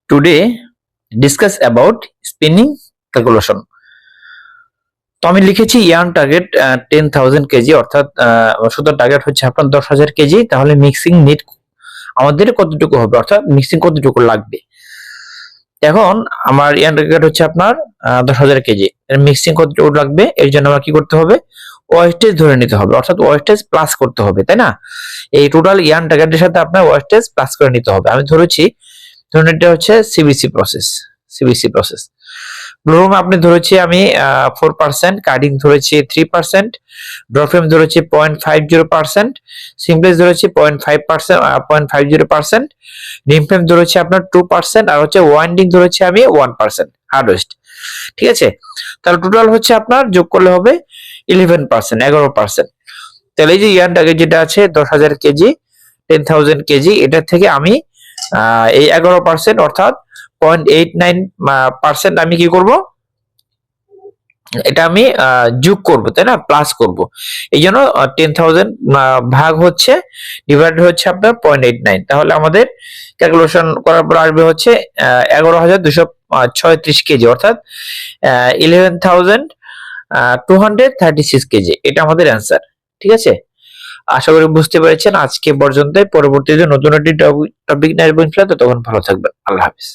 Today discuss about spinning calculation. তো আমি লিখেছি ইয়ার্ন টার্গেট 10,000 কেজি, অর্থাৎ সুতরাং টার্গেট হচ্ছে আপনার 10,000 কেজি। তাহলে মিক্সিং নিট আমাদের কতটুকু হবে, অর্থাৎ মিক্সিং কতটুকু লাগবে। এখন আমার ইয়ার্ন টার্গেট হচ্ছে আপনার 10,000 কেজি, মিক্সিং কতটুকু লাগবে, এর জন্য আমার কি করতে হবে, ওয়েস্টেজ ধরে নিতে হবে, অর্থাৎ ওয়েস্টেজ প্লাস করতে হবে, তাই না। এই টোটাল ইয়ার্ন টার্গেটের সাথে আপনার ওয়েস্টেজ প্লাস করে নিতে হবে। আমি ধরেছি, ধরুন এটা হচ্ছে সিবিসি প্রসেস। ব্লুম আপনি ধরেছি আমি 4%, কাটিং ধরেছি 3%, ড্রফ্রেম ধরেছি 0.50%, সিমপ্লেক্স ধরেছি 0.50%, নিমফ্রেম ধরেছি আপনার 2%, আর হচ্ছে ওয়াইন্ডিং ধরেছি আমি 1% হার্ড ওয়েস্ট। ঠিক আছে, তাহলে টোটাল হচ্ছে আপনার যোগ করলে হবে 11%। তাহলে এই যে ইয়ার্ন টার্গেট যেটা আছে 10,000 কেজি, 10,000 কেজি, এটা থেকে আমি এই 11% অর্থাৎ 0.89% আমি কি করব, এটা আমি যোগ করব, তাই না, প্লাস করব। এই জন্য 10,000 ভাগ হচ্ছে ডিভাইডেড হচ্ছে আপনার 0.89। তাহলে আমাদের ক্যালকুলেশন করার পর আসবে হচ্ছে 11,236 কেজি, অর্থাৎ 11,236 কেজি। এটা আমাদের অ্যান্সার। ঠিক আছে, আশা করি বুঝতে পেরেছেন। আজকে পর্যন্ত, পরবর্তীতে নতুন একটি টপিক নিয়ে আসবো ইনশাআল্লাহ। তখন ভালো থাকবেন। আল্লাহ হাফেজ।